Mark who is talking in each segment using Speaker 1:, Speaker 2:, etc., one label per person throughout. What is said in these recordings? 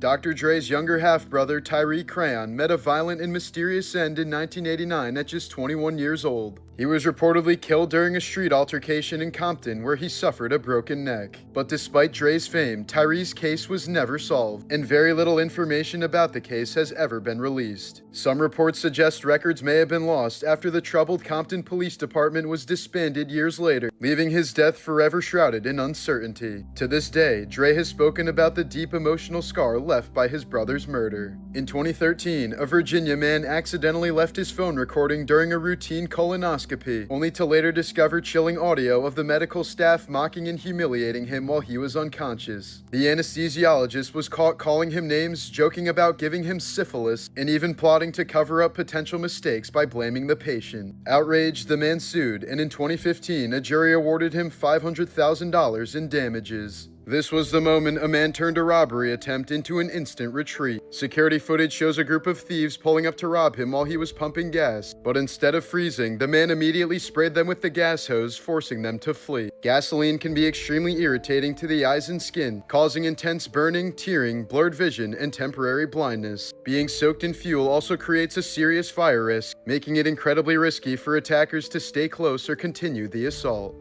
Speaker 1: Dr. Dre's younger half-brother, Tyree Crayon, met a violent and mysterious end in 1989 at just 21 years old. He was reportedly killed during a street altercation in Compton where he suffered a broken neck. But despite Dre's fame, Tyree's case was never solved, and very little information about the case has ever been released. Some reports suggest records may have been lost after the troubled Compton Police Department was disbanded years later, leaving his death forever shrouded in uncertainty. To this day, Dre has spoken about the deep emotional scar left by his brother's murder. In 2013, a Virginia man accidentally left his phone recording during a routine colonoscopy, only to later discover chilling audio of the medical staff mocking and humiliating him while he was unconscious. The anesthesiologist was caught calling him names, joking about giving him syphilis, and even plotting to cover up potential mistakes by blaming the patient. Outraged, the man sued, and in 2015, a jury awarded him $500,000 in damages. This was the moment a man turned a robbery attempt into an instant retreat. Security footage shows a group of thieves pulling up to rob him while he was pumping gas, but instead of freezing, the man immediately sprayed them with the gas hose, forcing them to flee. Gasoline can be extremely irritating to the eyes and skin, causing intense burning, tearing, blurred vision, and temporary blindness. Being soaked in fuel also creates a serious fire risk, making it incredibly risky for attackers to stay close or continue the assault.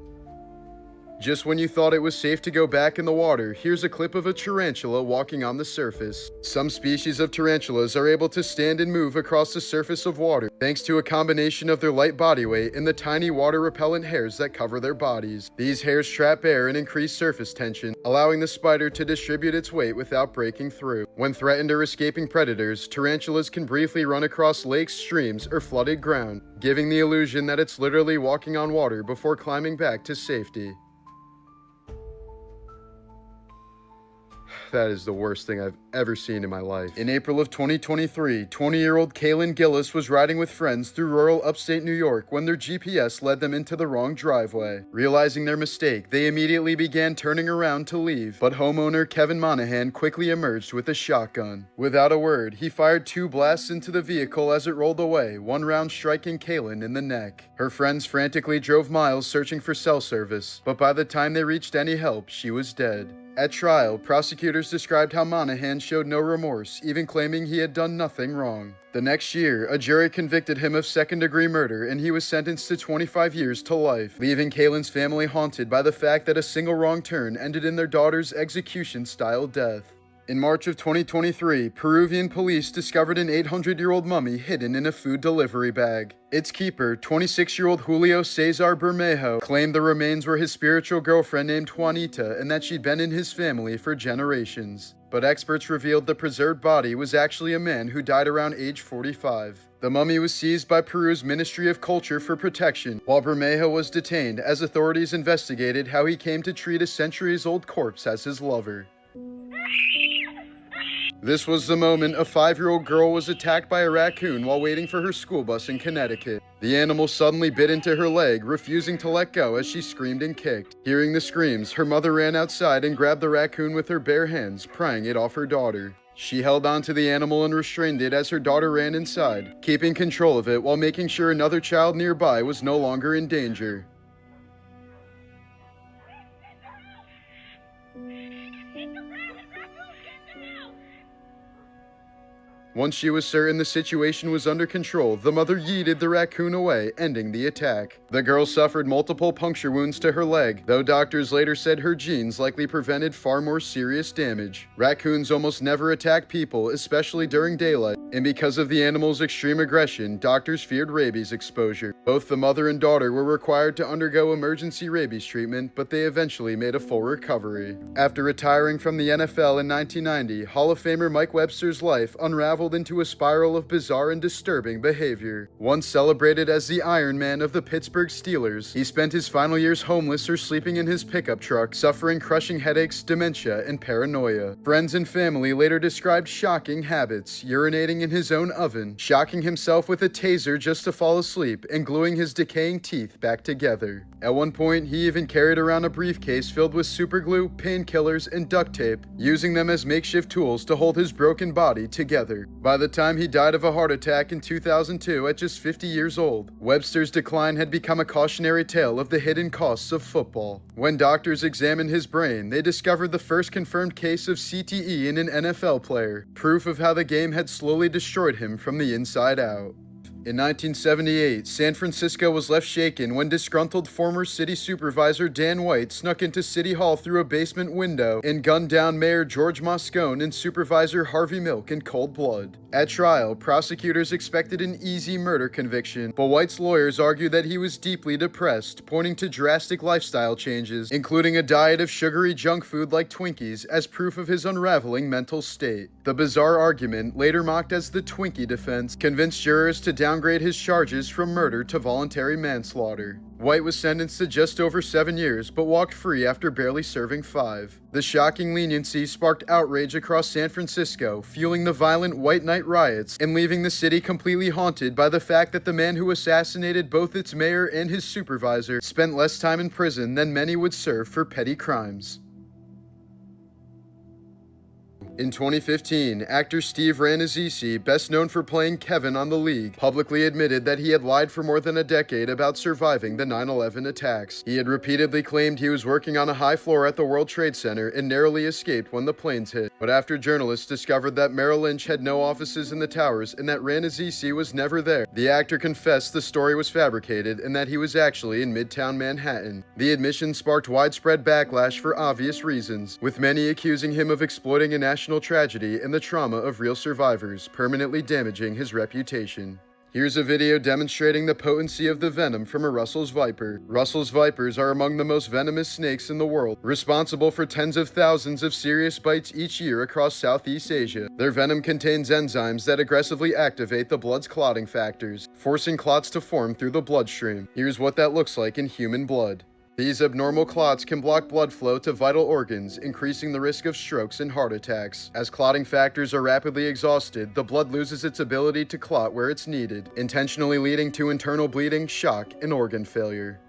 Speaker 1: Just when you thought it was safe to go back in the water, here's a clip of a tarantula walking on the surface. Some species of tarantulas are able to stand and move across the surface of water, thanks to a combination of their light body weight and the tiny water-repellent hairs that cover their bodies. These hairs trap air and increase surface tension, allowing the spider to distribute its weight without breaking through. When threatened or escaping predators, tarantulas can briefly run across lakes, streams, or flooded ground, giving the illusion that it's literally walking on water before climbing back to safety. That is the worst thing I've ever seen in my life. In April of 2023, 20-year-old Kaylin Gillis was riding with friends through rural upstate New York when their GPS led them into the wrong driveway. Realizing their mistake, they immediately began turning around to leave, but homeowner Kevin Monahan quickly emerged with a shotgun. Without a word, he fired 2 blasts into the vehicle as it rolled away, one round striking Kaylin in the neck. Her friends frantically drove miles searching for cell service, but by the time they reached any help, she was dead. At trial, prosecutors described how Monahan showed no remorse, even claiming he had done nothing wrong. The next year, a jury convicted him of second-degree murder, and he was sentenced to 25 years to life, leaving Kaylin's family haunted by the fact that a single wrong turn ended in their daughter's execution-style death. In March of 2023, Peruvian police discovered an 800-year-old mummy hidden in a food delivery bag. Its keeper, 26-year-old Julio Cesar Bermejo, claimed the remains were his spiritual girlfriend named Juanita and that she'd been in his family for generations. But experts revealed the preserved body was actually a man who died around age 45. The mummy was seized by Peru's Ministry of Culture for protection, while Bermejo was detained as authorities investigated how he came to treat a centuries-old corpse as his lover. This was the moment a 5-year-old girl was attacked by a raccoon while waiting for her school bus in Connecticut. The animal suddenly bit into her leg, refusing to let go as she screamed and kicked. Hearing the screams, her mother ran outside and grabbed the raccoon with her bare hands, prying it off her daughter. She held on to the animal and restrained it as her daughter ran inside, keeping control of it while making sure another child nearby was no longer in danger. Once she was certain the situation was under control, the mother yeeted the raccoon away, ending the attack. The girl suffered multiple puncture wounds to her leg, though doctors later said her genes likely prevented far more serious damage. Raccoons almost never attack people, especially during daylight, and because of the animal's extreme aggression, doctors feared rabies exposure. Both the mother and daughter were required to undergo emergency rabies treatment, but they eventually made a full recovery. After retiring from the NFL in 1990, Hall of Famer Mike Webster's life unraveled into a spiral of bizarre and disturbing behavior. Once celebrated as the Iron Man of the Pittsburgh Steelers, he spent his final years homeless or sleeping in his pickup truck, suffering crushing headaches, dementia, and paranoia. Friends and family later described shocking habits, urinating in his own oven, shocking himself with a taser just to fall asleep, and gluing his decaying teeth back together. At one point, he even carried around a briefcase filled with superglue, painkillers, and duct tape, using them as makeshift tools to hold his broken body together. By the time he died of a heart attack in 2002 at just 50 years old, Webster's decline had become a cautionary tale of the hidden costs of football. When doctors examined his brain, they discovered the first confirmed case of CTE in an NFL player, proof of how the game had slowly destroyed him from the inside out. In 1978, San Francisco was left shaken when disgruntled former city supervisor Dan White snuck into City Hall through a basement window and gunned down Mayor George Moscone and Supervisor Harvey Milk in cold blood. At trial, prosecutors expected an easy murder conviction, but White's lawyers argued that he was deeply depressed, pointing to drastic lifestyle changes, including a diet of sugary junk food like Twinkies, as proof of his unraveling mental state. The bizarre argument, later mocked as the Twinkie defense, convinced jurors to downgrade his charges from murder to voluntary manslaughter. White was sentenced to just over 7 years, but walked free after barely serving 5. The shocking leniency sparked outrage across San Francisco, fueling the violent White Night riots and leaving the city completely haunted by the fact that the man who assassinated both its mayor and his supervisor spent less time in prison than many would serve for petty crimes. In 2015, actor Steve Rannazzisi, best known for playing Kevin on The League, publicly admitted that he had lied for more than a decade about surviving the 9/11 attacks. He had repeatedly claimed he was working on a high floor at the World Trade Center and narrowly escaped when the planes hit. But after journalists discovered that Merrill Lynch had no offices in the towers and that Rannazzisi was never there, the actor confessed the story was fabricated and that he was actually in Midtown Manhattan. The admission sparked widespread backlash for obvious reasons, with many accusing him of exploiting a national tragedy and the trauma of real survivors, permanently damaging his reputation. Here's a video demonstrating the potency of the venom from a Russell's viper. Russell's vipers are among the most venomous snakes in the world, responsible for tens of thousands of serious bites each year across Southeast Asia. Their venom contains enzymes that aggressively activate the blood's clotting factors, forcing clots to form through the bloodstream. Here's what that looks like in human blood. These abnormal clots can block blood flow to vital organs, increasing the risk of strokes and heart attacks. As clotting factors are rapidly exhausted, the blood loses its ability to clot where it's needed, intentionally leading to internal bleeding, shock, and organ failure.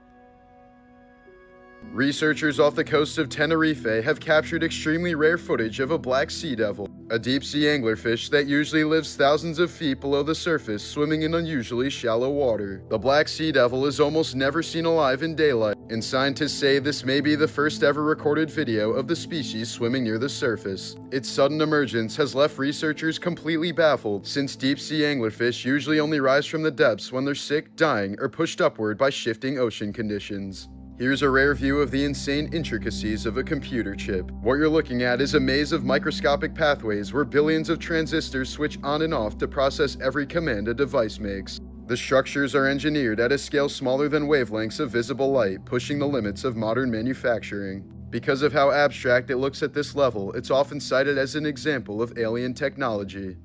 Speaker 1: Researchers off the coast of Tenerife have captured extremely rare footage of a black sea devil, a deep-sea anglerfish that usually lives thousands of feet below the surface, swimming in unusually shallow water. The black sea devil is almost never seen alive in daylight, and scientists say this may be the first ever recorded video of the species swimming near the surface. Its sudden emergence has left researchers completely baffled, since deep-sea anglerfish usually only rise from the depths when they're sick, dying, or pushed upward by shifting ocean conditions. Here's a rare view of the insane intricacies of a computer chip. What you're looking at is a maze of microscopic pathways where billions of transistors switch on and off to process every command a device makes. The structures are engineered at a scale smaller than wavelengths of visible light, pushing the limits of modern manufacturing. Because of how abstract it looks at this level, it's often cited as an example of alien technology.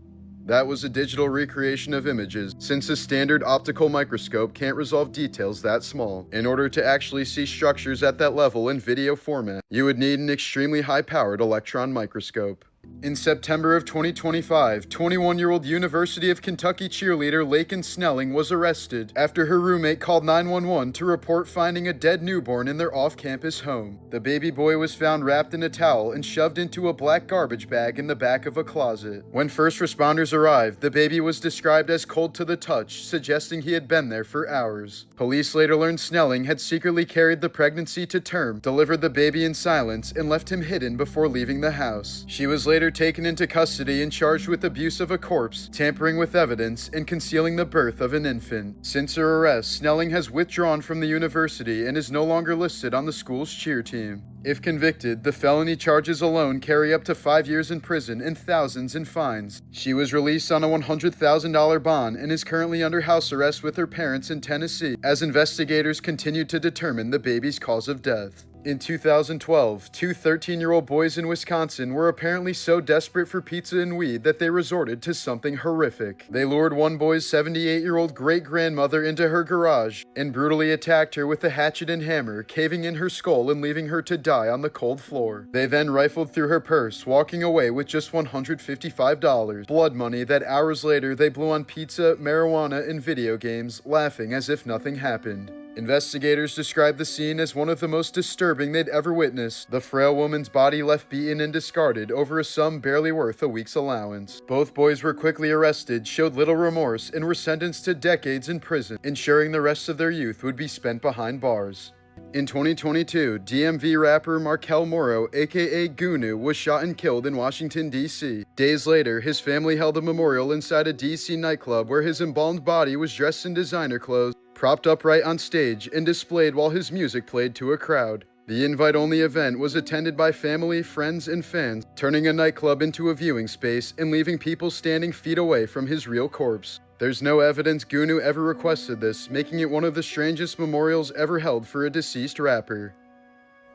Speaker 1: That was a digital recreation of images, since a standard optical microscope can't resolve details that small. In order to actually see structures at that level in video format, you would need an extremely high-powered electron microscope. In September of 2025, 21-year-old University of Kentucky cheerleader Laken Snelling was arrested after her roommate called 911 to report finding a dead newborn in their off-campus home. The baby boy was found wrapped in a towel and shoved into a black garbage bag in the back of a closet. When first responders arrived, the baby was described as cold to the touch, suggesting he had been there for hours. Police later learned Snelling had secretly carried the pregnancy to term, delivered the baby in silence, and left him hidden before leaving the house. She was later taken into custody and charged with abuse of a corpse, tampering with evidence, and concealing the birth of an infant. Since her arrest, Snelling has withdrawn from the university and is no longer listed on the school's cheer team. If convicted, the felony charges alone carry up to 5 years in prison and thousands in fines. She was released on a $100,000 bond and is currently under house arrest with her parents in Tennessee as investigators continue to determine the baby's cause of death. In 2012, two 13-year-old boys in Wisconsin were apparently so desperate for pizza and weed that they resorted to something horrific. They lured one boy's 78-year-old great-grandmother into her garage and brutally attacked her with a hatchet and hammer, caving in her skull and leaving her to die on the cold floor. They then rifled through her purse, walking away with just $155, blood money that hours later they blew on pizza, marijuana, and video games, laughing as if nothing happened. Investigators described the scene as one of the most disturbing they'd ever witnessed. The frail woman's body left beaten and discarded over a sum barely worth a week's allowance. Both boys were quickly arrested, showed little remorse, and were sentenced to decades in prison, ensuring the rest of their youth would be spent behind bars. In 2022, DMV rapper Markel Moro, aka Gunu, was shot and killed in Washington, D.C. Days later, his family held a memorial inside a D.C. nightclub where his embalmed body was dressed in designer clothes, propped upright on stage, and displayed while his music played to a crowd. The invite-only event was attended by family, friends, and fans, turning a nightclub into a viewing space and leaving people standing feet away from his real corpse. There's no evidence Gunu ever requested this, making it one of the strangest memorials ever held for a deceased rapper.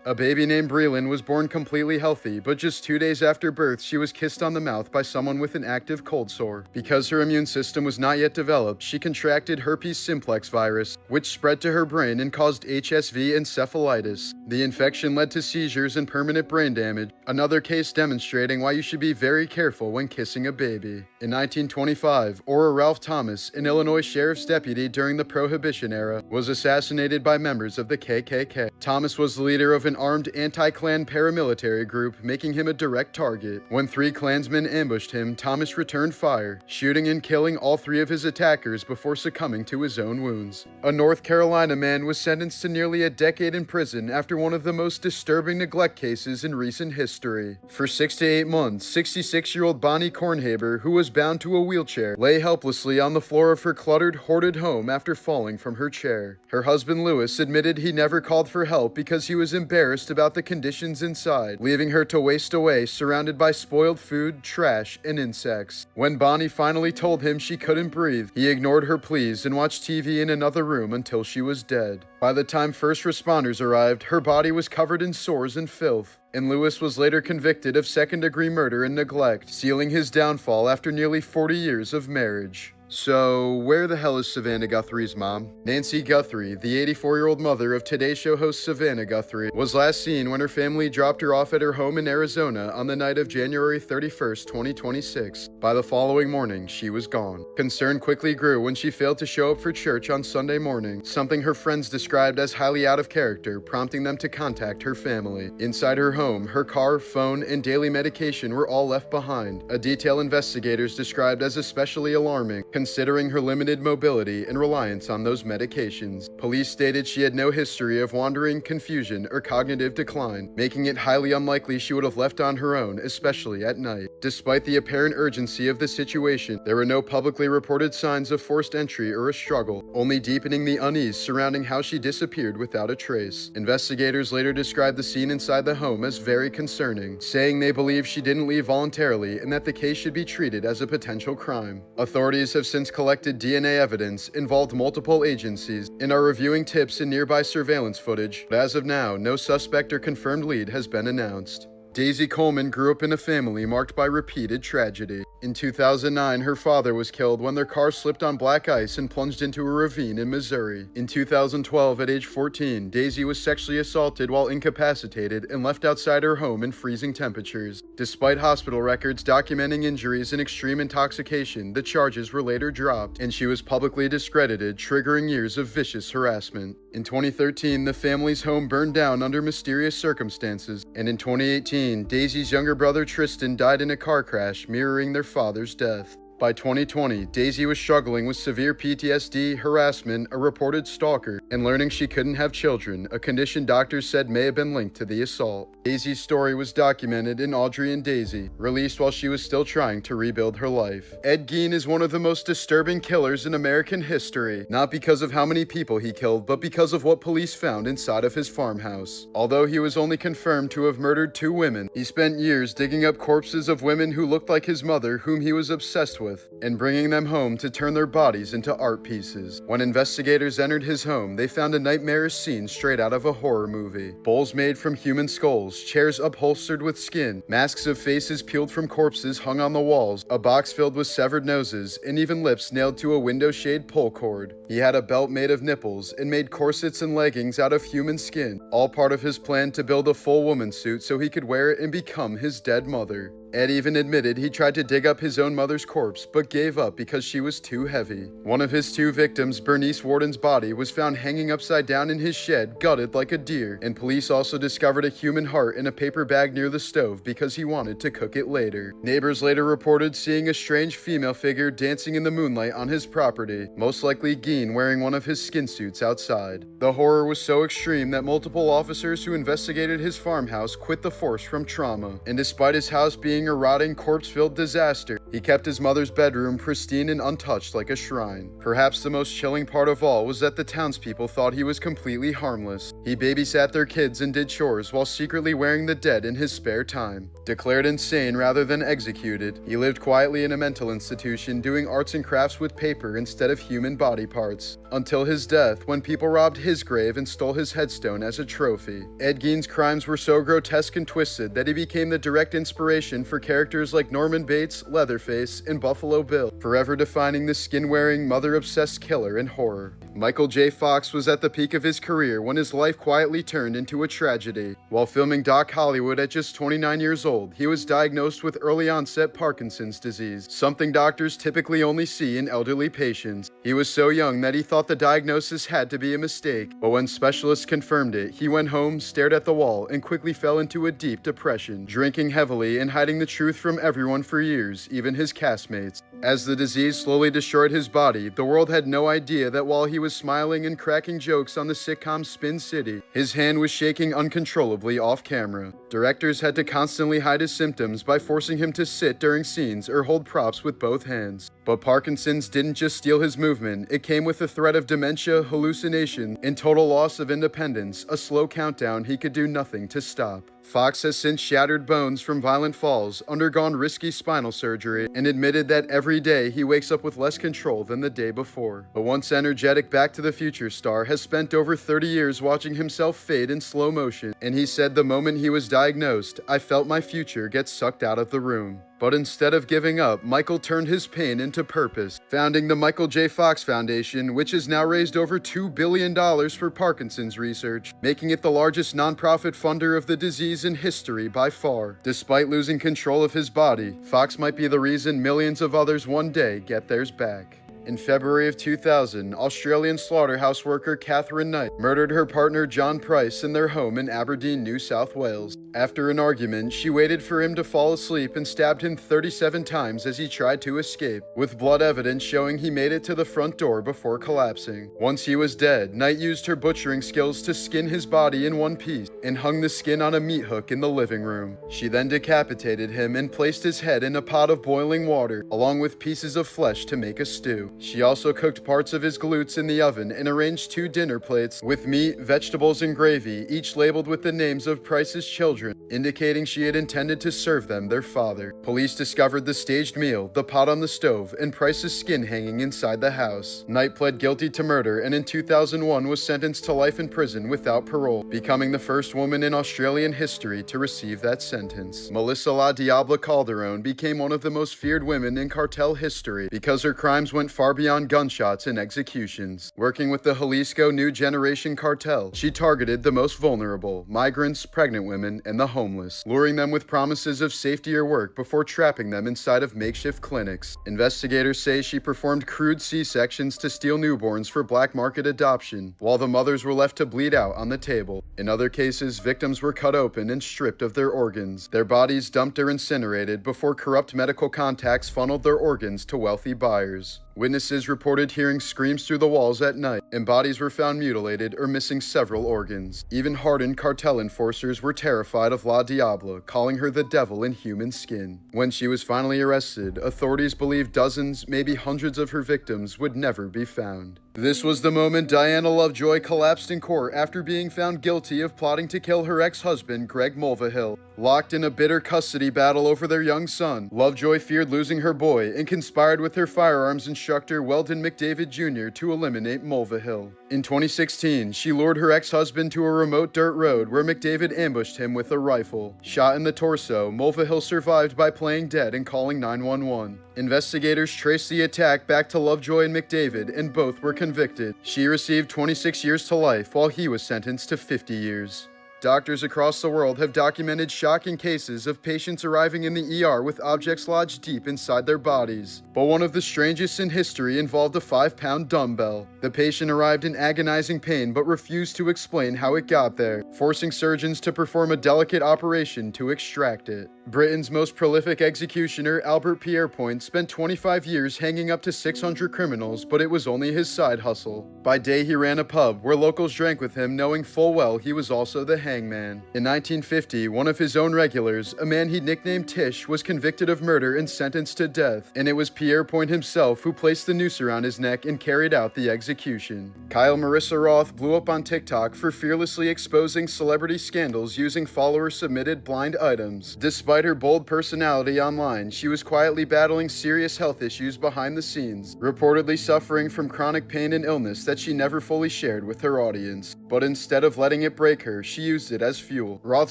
Speaker 1: A baby named Breland was born completely healthy, but just 2 days after birth, she was kissed on the mouth by someone with an active cold sore. Because her immune system was not yet developed, she contracted herpes simplex virus, which spread to her brain and caused HSV encephalitis. The infection led to seizures and permanent brain damage, another case demonstrating why you should be very careful when kissing a baby. In 1925, Ora Ralph Thomas, an Illinois sheriff's deputy during the Prohibition era, was assassinated by members of the KKK. Thomas was the leader of an armed anti-Klan paramilitary group, making him a direct target. When 3 Klansmen ambushed him, Thomas returned fire, shooting and killing all 3 of his attackers before succumbing to his own wounds. A North Carolina man was sentenced to nearly a decade in prison after one of the most disturbing neglect cases in recent history. For 6 to 8 months, 66-year-old Bonnie Kornhaber, who was bound to a wheelchair, lay helplessly on the floor of her cluttered, hoarded home after falling from her chair. Her husband Lewis admitted he never called for help because he was embarrassed about the conditions inside, leaving her to waste away surrounded by spoiled food, trash, and insects. When Bonnie finally told him she couldn't breathe, he ignored her pleas and watched TV in another room until she was dead. By the time first responders arrived, her body was covered in sores and filth, and Lewis was later convicted of second-degree murder and neglect, sealing his downfall after nearly 40 years of marriage. So, where the hell is Savannah Guthrie's mom? Nancy Guthrie, the 84-year-old mother of Today Show host Savannah Guthrie, was last seen when her family dropped her off at her home in Arizona on the night of January 31st, 2026. By the following morning, she was gone. Concern quickly grew when she failed to show up for church on Sunday morning, something her friends described as highly out of character, prompting them to contact her family. Inside her home, her car, phone, and daily medication were all left behind, a detail investigators described as especially alarming, considering her limited mobility and reliance on those medications. Police stated she had no history of wandering, confusion, or cognitive decline, making it highly unlikely she would have left on her own, especially at night. Despite the apparent urgency of the situation, there were no publicly reported signs of forced entry or a struggle, only deepening the unease surrounding how she disappeared without a trace. Investigators later described the scene inside the home as very concerning, saying they believe she didn't leave voluntarily and that the case should be treated as a potential crime. Authorities have since collected DNA evidence, involved multiple agencies, and are reviewing tips and nearby surveillance footage, but as of now, no suspect or confirmed lead has been announced. Daisy Coleman grew up in a family marked by repeated tragedy. In 2009, her father was killed when their car slipped on black ice and plunged into a ravine in Missouri. In 2012, at age 14, Daisy was sexually assaulted while incapacitated and left outside her home in freezing temperatures. Despite hospital records documenting injuries and extreme intoxication, the charges were later dropped, and she was publicly discredited, triggering years of vicious harassment. In 2013, the family's home burned down under mysterious circumstances, and in 2018, Daisy's younger brother Tristan died in a car crash, mirroring their father's death. By 2020, Daisy was struggling with severe PTSD, harassment, a reported stalker, and learning she couldn't have children, a condition doctors said may have been linked to the assault. Daisy's story was documented in Audrey and Daisy, released while she was still trying to rebuild her life. Ed Gein is one of the most disturbing killers in American history, not because of how many people he killed, but because of what police found inside of his farmhouse. Although he was only confirmed to have murdered 2 women, he spent years digging up corpses of women who looked like his mother, whom he was obsessed with, and bringing them home to turn their bodies into art pieces. When investigators entered his home, they found a nightmarish scene straight out of a horror movie. Bowls made from human skulls, chairs upholstered with skin, masks of faces peeled from corpses hung on the walls, a box filled with severed noses, and even lips nailed to a window shade pull cord. He had a belt made of nipples and made corsets and leggings out of human skin, all part of his plan to build a full woman suit so he could wear it and become his dead mother. Ed even admitted he tried to dig up his own mother's corpse, but gave up because she was too heavy. One of his 2 victims, Bernice Warden's body, was found hanging upside down in his shed, gutted like a deer, and police also discovered a human heart in a paper bag near the stove because he wanted to cook it later. Neighbors later reported seeing a strange female figure dancing in the moonlight on his property, most likely Gein wearing one of his skin suits outside. The horror was so extreme that multiple officers who investigated his farmhouse quit the force from trauma, and despite his house being a rotting, corpse-filled disaster, he kept his mother's bedroom pristine and untouched like a shrine. Perhaps the most chilling part of all was that the townspeople thought he was completely harmless. He babysat their kids and did chores while secretly wearing the dead in his spare time. Declared insane rather than executed, he lived quietly in a mental institution doing arts and crafts with paper instead of human body parts, until his death when people robbed his grave and stole his headstone as a trophy. Ed Gein's crimes were so grotesque and twisted that he became the direct inspiration for characters like Norman Bates, Leatherface, and Buffalo Bill, forever defining the skin-wearing, mother-obsessed killer in horror. Michael J. Fox was at the peak of his career when his life quietly turned into a tragedy. While filming Doc Hollywood at just 29 years old, he was diagnosed with early-onset Parkinson's disease, something doctors typically only see in elderly patients. He was so young that he thought the diagnosis had to be a mistake, but when specialists confirmed it, he went home, stared at the wall, and quickly fell into a deep depression, drinking heavily and hiding the truth from everyone for years, even his castmates. As the disease slowly destroyed his body, the world had no idea that while he was smiling and cracking jokes on the sitcom Spin City, his hand was shaking uncontrollably off camera. Directors had to constantly hide his symptoms by forcing him to sit during scenes or hold props with both hands. But Parkinson's didn't just steal his movement, it came with the threat of dementia, hallucination, and total loss of independence, a slow countdown he could do nothing to stop. Fox has since shattered bones from violent falls, undergone risky spinal surgery, and admitted that every day he wakes up with less control than the day before. The once energetic Back to the Future star has spent over 30 years watching himself fade in slow motion, and he said the moment he was diagnosed, "I felt my future get sucked out of the room." But instead of giving up, Michael turned his pain into purpose, founding the Michael J. Fox Foundation, which has now raised over $2 billion for Parkinson's research, making it the largest nonprofit funder of the disease in history by far. Despite losing control of his body, Fox might be the reason millions of others one day get theirs back. In February of 2000, Australian slaughterhouse worker Catherine Knight murdered her partner John Price in their home in Aberdeen, New South Wales. After an argument, she waited for him to fall asleep and stabbed him 37 times as he tried to escape, with blood evidence showing he made it to the front door before collapsing. Once he was dead, Knight used her butchering skills to skin his body in one piece and hung the skin on a meat hook in the living room. She then decapitated him and placed his head in a pot of boiling water, along with pieces of flesh to make a stew. She also cooked parts of his glutes in the oven and arranged 2 dinner plates with meat, vegetables, and gravy, each labeled with the names of Price's children, indicating she had intended to serve them their father. Police discovered the staged meal, the pot on the stove, and Price's skin hanging inside the house. Knight pled guilty to murder and in 2001 was sentenced to life in prison without parole, becoming the first woman in Australian history to receive that sentence. Melissa La Diabla Calderon became one of the most feared women in cartel history because her crimes went far beyond gunshots and executions. Working with the Jalisco New Generation cartel, she targeted the most vulnerable, migrants, pregnant women, and the homeless, luring them with promises of safety or work before trapping them inside of makeshift clinics. Investigators say she performed crude C-sections to steal newborns for black market adoption, while the mothers were left to bleed out on the table. In other cases, victims were cut open and stripped of their organs, their bodies dumped or incinerated before corrupt medical contacts funneled their organs to wealthy buyers. Witnesses reported hearing screams through the walls at night, and bodies were found mutilated or missing several organs. Even hardened cartel enforcers were terrified of La Diabla, calling her the devil in human skin. When she was finally arrested, authorities believed dozens, maybe hundreds of her victims would never be found. This was the moment Diana Lovejoy collapsed in court after being found guilty of plotting to kill her ex-husband, Greg Mulvihill. Locked in a bitter custody battle over their young son, Lovejoy feared losing her boy and conspired with her firearms instructor Weldon McDavid Jr. to eliminate Mulvihill. In 2016, she lured her ex-husband to a remote dirt road where McDavid ambushed him with a rifle. Shot in the torso, Mulvihill survived by playing dead and calling 911. Investigators traced the attack back to Lovejoy and McDavid, and both were convicted. She received 26 years to life, while he was sentenced to 50 years. Doctors across the world have documented shocking cases of patients arriving in the ER with objects lodged deep inside their bodies. But one of the strangest in history involved a 5-pound dumbbell. The patient arrived in agonizing pain but refused to explain how it got there, forcing surgeons to perform a delicate operation to extract it. Britain's most prolific executioner, Albert Pierrepoint, spent 25 years hanging up to 600 criminals, but it was only his side hustle. By day, he ran a pub where locals drank with him, knowing full well he was also the hangman. In 1950, one of his own regulars, a man he nicknamed Tish, was convicted of murder and sentenced to death, and it was Pierrepoint himself who placed the noose around his neck and carried out the execution. Kyle Marissa Roth blew up on TikTok for fearlessly exposing celebrity scandals using follower-submitted blind items. Despite her bold personality online, she was quietly battling serious health issues behind the scenes, reportedly suffering from chronic pain and illness that she never fully shared with her audience. But instead of letting it break her, she used it as fuel. Roth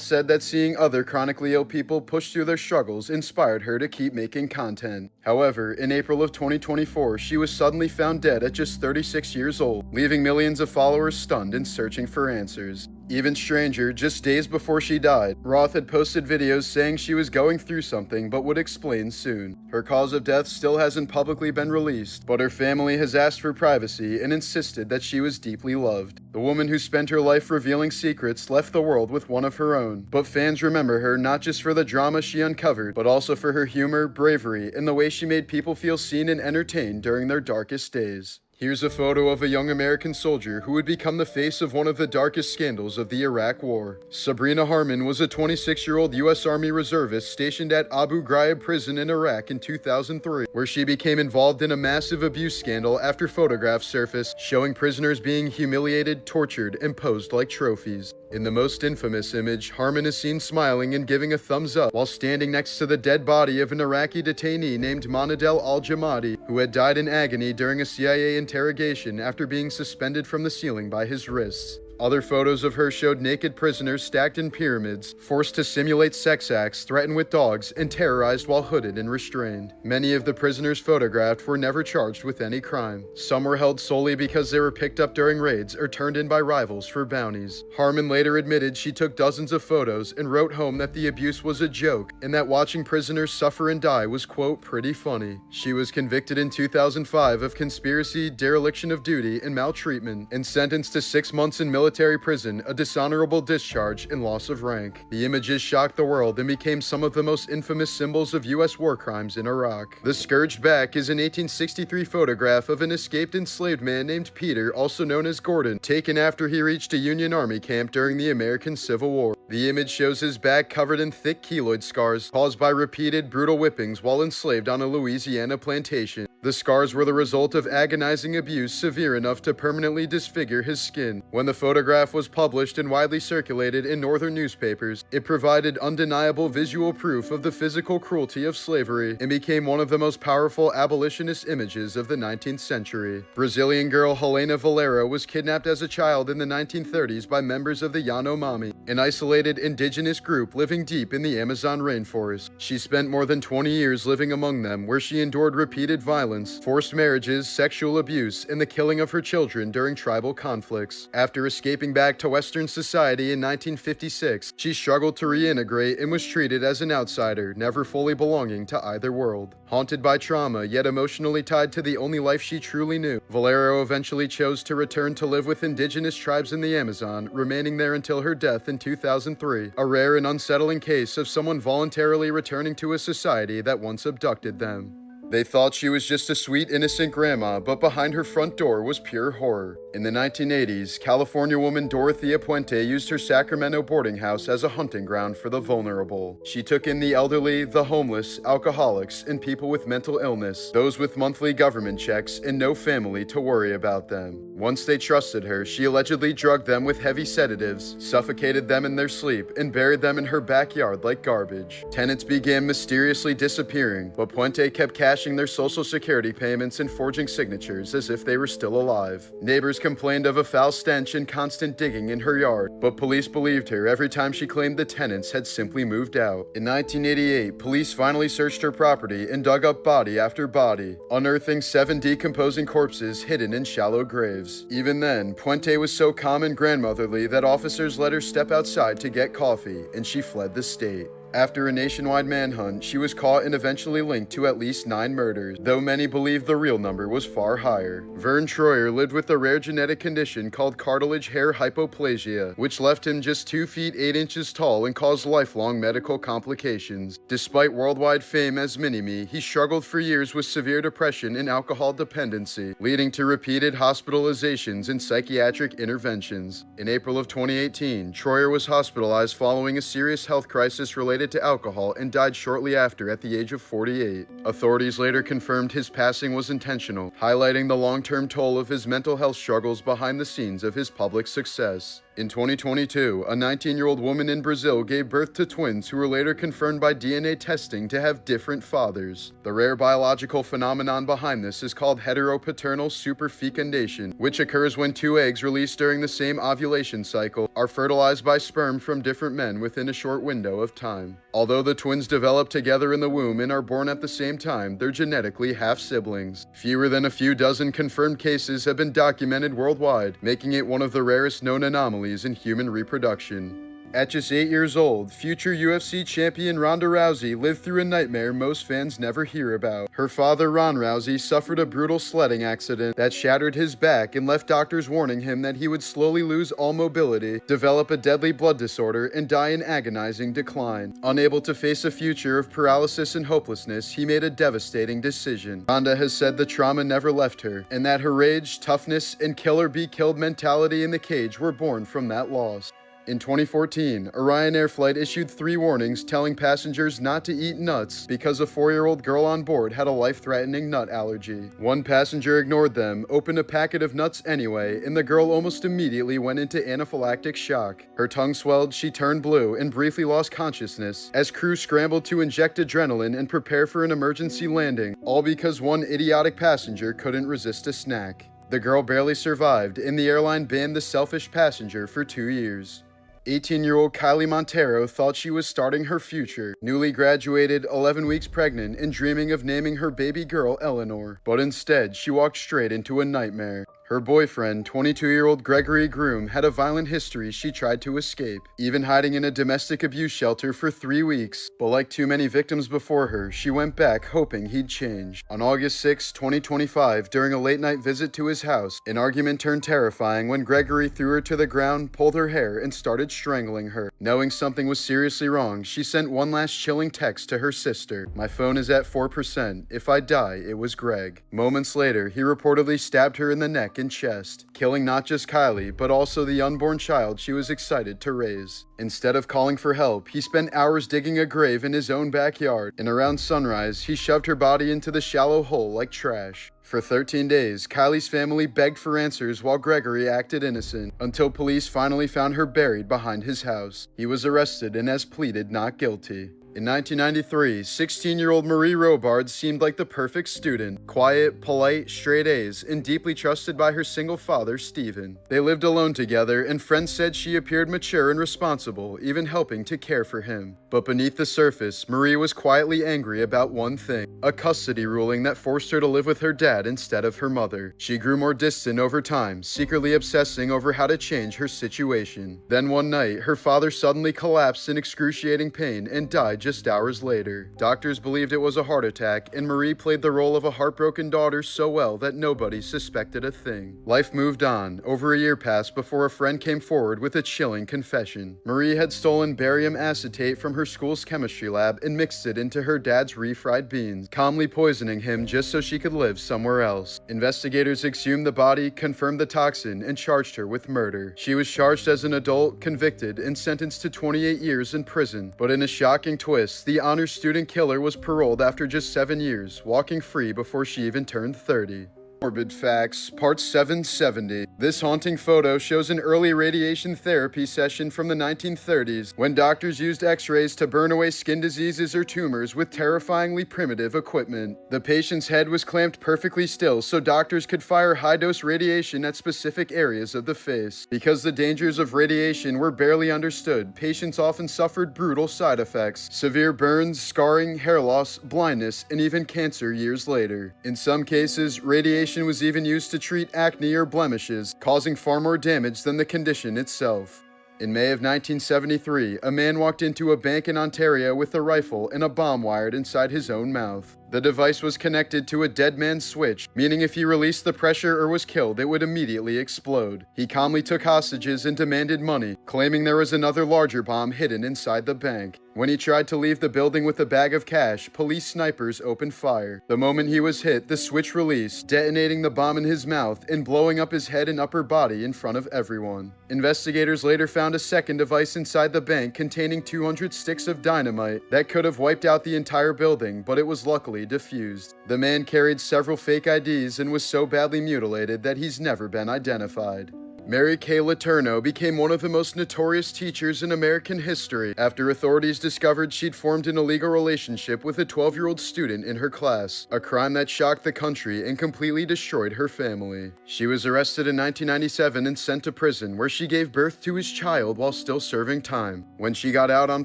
Speaker 1: said that seeing other chronically ill people push through their struggles inspired her to keep making content. However, in April of 2024, she was suddenly found dead at just 36 years old, leaving millions of followers stunned and searching for answers. Even stranger, just days before she died, Roth had posted videos saying she was going through something but would explain soon. Her cause of death still hasn't publicly been released, but her family has asked for privacy and insisted that she was deeply loved. The woman who spent her life revealing secrets left the world with one of her own, but fans remember her not just for the drama she uncovered, but also for her humor, bravery, and the way she made people feel seen and entertained during their darkest days. Here's a photo of a young American soldier who would become the face of one of the darkest scandals of the Iraq War. Sabrina Harmon was a 26-year-old U.S. Army reservist stationed at Abu Ghraib prison in Iraq in 2003, where she became involved in a massive abuse scandal after photographs surfaced showing prisoners being humiliated, tortured, and posed like trophies. In the most infamous image, Harmon is seen smiling and giving a thumbs up while standing next to the dead body of an Iraqi detainee named Monadel al-Jamadi, who had died in agony during a CIA interrogation after being suspended from the ceiling by his wrists. Other photos of her showed naked prisoners stacked in pyramids, forced to simulate sex acts, threatened with dogs, and terrorized while hooded and restrained. Many of the prisoners photographed were never charged with any crime. Some were held solely because they were picked up during raids or turned in by rivals for bounties. Harmon later admitted she took dozens of photos and wrote home that the abuse was a joke and that watching prisoners suffer and die was, quote, pretty funny. She was convicted in 2005 of conspiracy, dereliction of duty, and maltreatment, and sentenced to 6 months in military prison, a dishonorable discharge, and loss of rank. The images shocked the world and became some of the most infamous symbols of U.S. war crimes in Iraq. The scourged back is an 1863 photograph of an escaped enslaved man named Peter, also known as Gordon, taken after he reached a Union Army camp during the American Civil War. The image shows his back covered in thick keloid scars caused by repeated brutal whippings while enslaved on a Louisiana plantation. The scars were the result of agonizing abuse severe enough to permanently disfigure his skin. When the photograph was published and widely circulated in northern newspapers, it provided undeniable visual proof of the physical cruelty of slavery and became one of the most powerful abolitionist images of the 19th century. Brazilian girl Helena Valera was kidnapped as a child in the 1930s by members of the Yanomami, an isolated indigenous group living deep in the Amazon rainforest. She spent more than 20 years living among them, where she endured repeated violence, forced marriages, sexual abuse, and the killing of her children during tribal conflicts. After escaping back to Western society in 1956, she struggled to reintegrate and was treated as an outsider, never fully belonging to either world. Haunted by trauma, yet emotionally tied to the only life she truly knew, Valero eventually chose to return to live with indigenous tribes in the Amazon, remaining there until her death in 2003, a rare and unsettling case of someone voluntarily returning to a society that once abducted them. They thought she was just a sweet, innocent grandma, but behind her front door was pure horror. In the 1980s, California woman Dorothea Puente used her Sacramento boarding house as a hunting ground for the vulnerable. She took in the elderly, the homeless, alcoholics, and people with mental illness, those with monthly government checks and no family to worry about them. Once they trusted her, she allegedly drugged them with heavy sedatives, suffocated them in their sleep, and buried them in her backyard like garbage. Tenants began mysteriously disappearing, but Puente kept cashing cashing their social security payments and forging signatures as if they were still alive. Neighbors complained of a foul stench and constant digging in her yard, but police believed her every time she claimed the tenants had simply moved out. In 1988, police finally searched her property and dug up body after body, unearthing 7 decomposing corpses hidden in shallow graves. Even then, Puente was so calm and grandmotherly that officers let her step outside to get coffee, and she fled the state. After a nationwide manhunt, she was caught and eventually linked to at least 9 murders, though many believe the real number was far higher. Verne Troyer lived with a rare genetic condition called cartilage hair hypoplasia, which left him just 2 feet 8 inches tall and caused lifelong medical complications. Despite worldwide fame as Mini-Me, he struggled for years with severe depression and alcohol dependency, leading to repeated hospitalizations and psychiatric interventions. In April of 2018, Troyer was hospitalized following a serious health crisis related to alcohol and died shortly after at the age of 48. Authorities later confirmed his passing was intentional, highlighting the long-term toll of his mental health struggles behind the scenes of his public success. In 2022, a 19-year-old woman in Brazil gave birth to twins who were later confirmed by DNA testing to have different fathers. The rare biological phenomenon behind this is called heteropaternal superfecundation, which occurs when 2 eggs released during the same ovulation cycle are fertilized by sperm from different men within a short window of time. Although the twins develop together in the womb and are born at the same time, they're genetically half-siblings. Fewer than a few dozen confirmed cases have been documented worldwide, making it one of the rarest known anomalies in human reproduction. At just 8 years old, future UFC champion Ronda Rousey lived through a nightmare most fans never hear about. Her father, Ron Rousey, suffered a brutal sledding accident that shattered his back and left doctors warning him that he would slowly lose all mobility, develop a deadly blood disorder, and die in agonizing decline. Unable to face a future of paralysis and hopelessness, he made a devastating decision. Ronda has said the trauma never left her, and that her rage, toughness, and kill-or-be-killed mentality in the cage were born from that loss. In 2014, a Ryanair flight issued 3 warnings telling passengers not to eat nuts because a 4-year-old girl on board had a life-threatening nut allergy. One passenger ignored them, opened a packet of nuts anyway, and the girl almost immediately went into anaphylactic shock. Her tongue swelled, she turned blue, and briefly lost consciousness as crew scrambled to inject adrenaline and prepare for an emergency landing, all because one idiotic passenger couldn't resist a snack. The girl barely survived, and the airline banned the selfish passenger for 2 years. 18-year-old Kylie Montero thought she was starting her future, newly graduated, 11 weeks pregnant, and dreaming of naming her baby girl Eleanor. But instead, she walked straight into a nightmare. Her boyfriend, 22-year-old Gregory Groom, had a violent history she tried to escape, even hiding in a domestic abuse shelter for 3 weeks. But like too many victims before her, she went back hoping he'd change. On August 6, 2025, during a late-night visit to his house, an argument turned terrifying when Gregory threw her to the ground, pulled her hair, and started strangling her. Knowing something was seriously wrong, she sent one last chilling text to her sister. "My phone is at 4%. If I die, it was Greg." Moments later, he reportedly stabbed her in the neck and chest, killing not just Kylie, but also the unborn child she was excited to raise. Instead of calling for help, he spent hours digging a grave in his own backyard, and around sunrise, he shoved her body into the shallow hole like trash. For 13 days, Kylie's family begged for answers while Gregory acted innocent, until police finally found her buried behind his house. He was arrested and has pleaded not guilty. In 1993, 16-year-old Marie Robard seemed like the perfect student, quiet, polite, straight A's, and deeply trusted by her single father, Stephen. They lived alone together, and friends said she appeared mature and responsible, even helping to care for him. But beneath the surface, Marie was quietly angry about one thing: a custody ruling that forced her to live with her dad instead of her mother. She grew more distant over time, secretly obsessing over how to change her situation. Then one night, her father suddenly collapsed in excruciating pain and died just hours later. Doctors believed it was a heart attack, and Marie played the role of a heartbroken daughter so well that nobody suspected a thing. Life moved on. Over a year passed before a friend came forward with a chilling confession. Marie had stolen barium acetate from her school's chemistry lab and mixed it into her dad's refried beans, calmly poisoning him just so she could live somewhere else. Investigators exhumed the body, confirmed the toxin, and charged her with murder. She was charged as an adult, convicted, and sentenced to 28 years in prison. But in a shocking twist, the honors student killer was paroled after just 7 years, walking free before she even turned 30. Morbid Facts, Part 770. This haunting photo shows an early radiation therapy session from the 1930s when doctors used x-rays to burn away skin diseases or tumors with terrifyingly primitive equipment. The patient's head was clamped perfectly still so doctors could fire high-dose radiation at specific areas of the face. Because the dangers of radiation were barely understood, patients often suffered brutal side effects, severe burns, scarring, hair loss, blindness, and even cancer years later. In some cases, radiation was even used to treat acne or blemishes, causing far more damage than the condition itself. In May of 1973, a man walked into a bank in Ontario with a rifle and a bomb wired inside his own mouth. The device was connected to a dead man's switch, meaning if he released the pressure or was killed, it would immediately explode. He calmly took hostages and demanded money, claiming there was another larger bomb hidden inside the bank. When he tried to leave the building with a bag of cash, police snipers opened fire. The moment he was hit, the switch released, detonating the bomb in his mouth and blowing up his head and upper body in front of everyone. Investigators later found a second device inside the bank containing 200 sticks of dynamite that could have wiped out the entire building, but it was luckily diffused. The man carried several fake IDs and was so badly mutilated that he's never been identified. Mary Kay Letourneau became one of the most notorious teachers in American history after authorities discovered she'd formed an illegal relationship with a 12-year-old student in her class, a crime that shocked the country and completely destroyed her family. She was arrested in 1997 and sent to prison, where she gave birth to his child while still serving time. When she got out on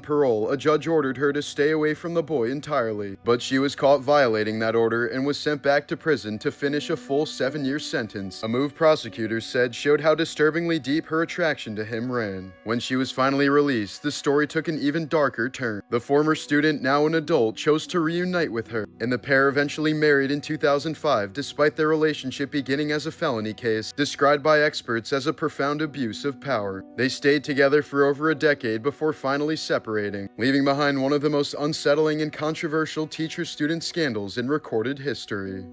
Speaker 1: parole, a judge ordered her to stay away from the boy entirely, but she was caught violating that order and was sent back to prison to finish a full 7-year sentence, a move prosecutors said showed how disturbingly deep her attraction to him ran. When she was finally released, the story took an even darker turn. The former student, now an adult, chose to reunite with her, and the pair eventually married in 2005 despite their relationship beginning as a felony case, described by experts as a profound abuse of power. They stayed together for over a decade before finally separating, leaving behind one of the most unsettling and controversial teacher-student scandals in recorded history.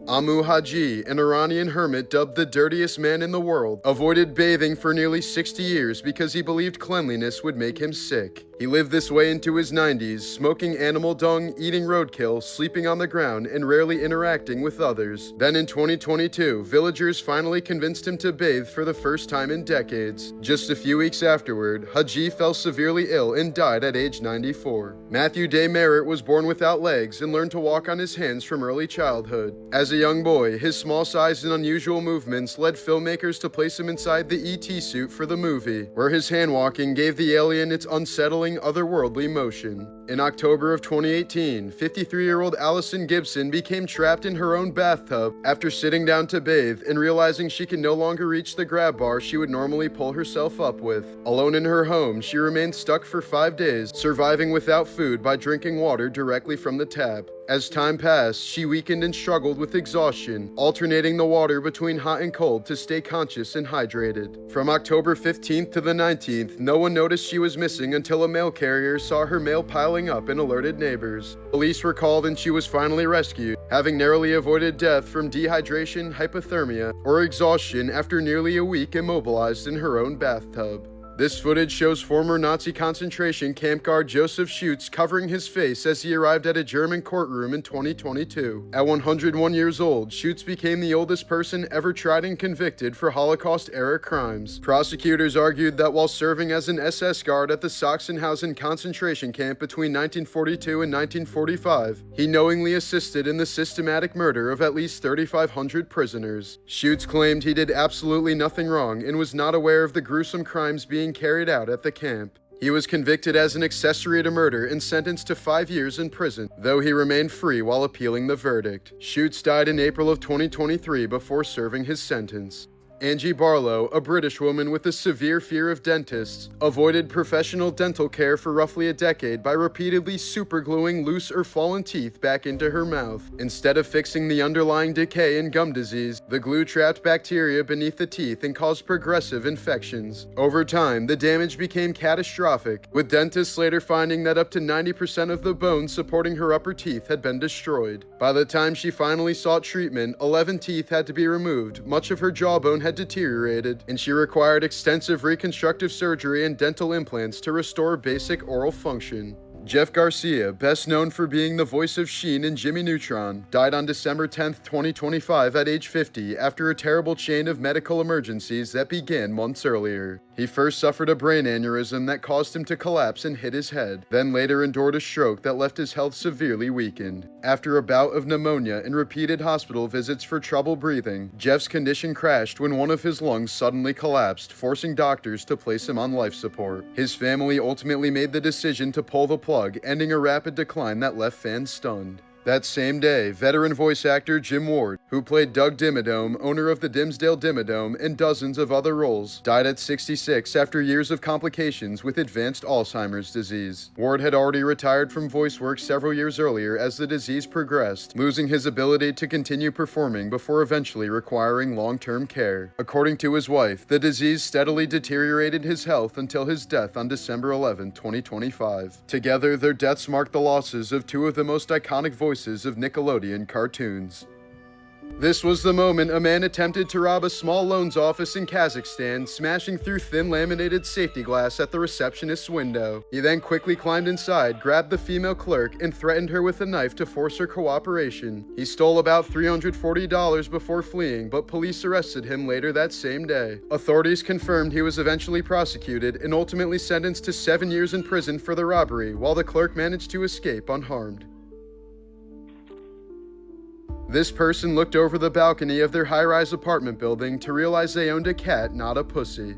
Speaker 1: Amu Haji, an Iranian hermit dubbed the dirtiest man in the world, avoided bathing for nearly 60 years because he believed cleanliness would make him sick. He lived this way into his 90s, smoking animal dung, eating roadkill, sleeping on the ground, and rarely interacting with others. Then in 2022, villagers finally convinced him to bathe for the first time in decades. Just a few weeks afterward, Haji fell severely ill and died at age 94. Matthew Day Merritt was born without legs and learned to walk on his hands from early childhood. As a young boy, his small size and unusual movements led filmmakers to place him inside the E.T. suit for the movie, where his hand walking gave the alien its unsettling, otherworldly motion. In October of 2018, 53-year-old Allison Gibson became trapped in her own bathtub after sitting down to bathe and realizing she could no longer reach the grab bar she would normally pull herself up with. Alone in her home, she remained stuck for 5 days, surviving without food by drinking water directly from the tap. As time passed, she weakened and struggled with exhaustion, alternating the water between hot and cold to stay conscious and hydrated. From October 15th to the 19th, no one noticed she was missing until a mail carrier saw her mail piling up and alerted neighbors. Police were called and she was finally rescued, having narrowly avoided death from dehydration, hypothermia, or exhaustion after nearly a week immobilized in her own bathtub. This footage shows former Nazi concentration camp guard Joseph Schutz covering his face as he arrived at a German courtroom in 2022. At 101 years old, Schutz became the oldest person ever tried and convicted for Holocaust-era crimes. Prosecutors argued that while serving as an SS guard at the Sachsenhausen concentration camp between 1942 and 1945, he knowingly assisted in the systematic murder of at least 3,500 prisoners. Schutz claimed he did absolutely nothing wrong and was not aware of the gruesome crimes being carried out at the camp. He was convicted as an accessory to murder and sentenced to 5 years in prison, though he remained free while appealing the verdict. Schutz died in April of 2023 before serving his sentence. Angie Barlow, a British woman with a severe fear of dentists, avoided professional dental care for roughly a decade by repeatedly supergluing loose or fallen teeth back into her mouth. Instead of fixing the underlying decay and gum disease, the glue trapped bacteria beneath the teeth and caused progressive infections. Over time, the damage became catastrophic, with dentists later finding that up to 90% of the bones supporting her upper teeth had been destroyed. By the time she finally sought treatment, 11 teeth had to be removed, much of her jawbone had deteriorated, and she required extensive reconstructive surgery and dental implants to restore basic oral function. Jeff Garcia, best known for being the voice of Sheen in Jimmy Neutron, died on December 10, 2025 at age 50 after a terrible chain of medical emergencies that began months earlier. He first suffered a brain aneurysm that caused him to collapse and hit his head, then later endured a stroke that left his health severely weakened. After a bout of pneumonia and repeated hospital visits for trouble breathing, Jeff's condition crashed when one of his lungs suddenly collapsed, forcing doctors to place him on life support. His family ultimately made the decision to pull the plug, ending a rapid decline that left fans stunned. That same day, veteran voice actor Jim Ward, who played Doug Dimmadome, owner of the Dimsdale Dimmadome, and dozens of other roles, died at 66 after years of complications with advanced Alzheimer's disease. Ward had already retired from voice work several years earlier as the disease progressed, losing his ability to continue performing before eventually requiring long-term care. According to his wife, the disease steadily deteriorated his health until his death on December 11, 2025. Together, their deaths marked the losses of two of the most iconic voices of Nickelodeon cartoons. This was the moment a man attempted to rob a small loans office in Kazakhstan, smashing through thin laminated safety glass at the receptionist's window. He then quickly climbed inside, grabbed the female clerk, and threatened her with a knife to force her cooperation. He stole about $340 before fleeing, but police arrested him later that same day. Authorities confirmed he was eventually prosecuted and ultimately sentenced to 7 years in prison for the robbery, while the clerk managed to escape unharmed. This person looked over the balcony of their high-rise apartment building to realize they owned a cat, not a pussy.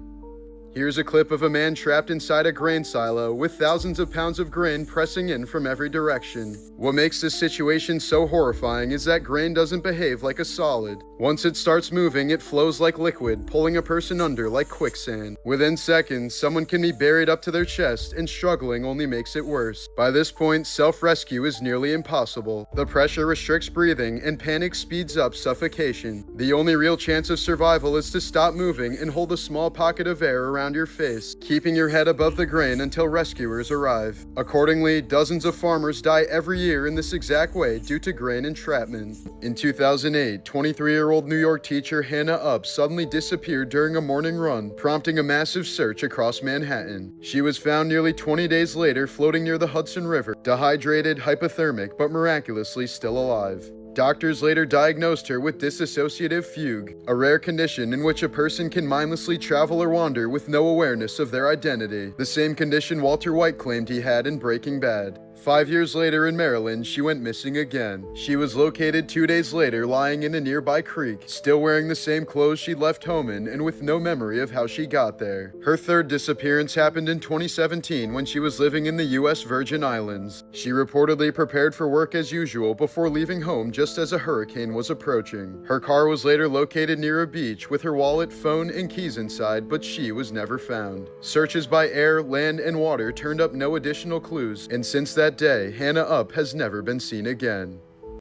Speaker 1: Here's a clip of a man trapped inside a grain silo with thousands of pounds of grain pressing in from every direction. What makes this situation so horrifying is that grain doesn't behave like a solid. Once it starts moving, it flows like liquid, pulling a person under like quicksand. Within seconds, someone can be buried up to their chest, and struggling only makes it worse. By this point, self-rescue is nearly impossible. The pressure restricts breathing, and panic speeds up suffocation. The only real chance of survival is to stop moving and hold a small pocket of air around your face, keeping your head above the grain until rescuers arrive. Accordingly, dozens of farmers die every year in this exact way due to grain entrapment. In 2008, 23-year-old New York teacher Hannah Upp suddenly disappeared during a morning run, prompting a massive search across Manhattan. She was found nearly 20 days later floating near the Hudson River, dehydrated, hypothermic, but miraculously still alive. Doctors later diagnosed her with dissociative fugue, a rare condition in which a person can mindlessly travel or wander with no awareness of their identity, the same condition Walter White claimed he had in Breaking Bad. 5 years later in Maryland, she went missing again. She was located 2 days later lying in a nearby creek, still wearing the same clothes she'd left home in and with no memory of how she got there. Her third disappearance happened in 2017 when she was living in the U.S. Virgin Islands. She reportedly prepared for work as usual before leaving home just as a hurricane was approaching. Her car was later located near a beach with her wallet, phone, and keys inside, but she was never found. Searches by air, land, and water turned up no additional clues, and since that day, Hannah Upp has never been seen again.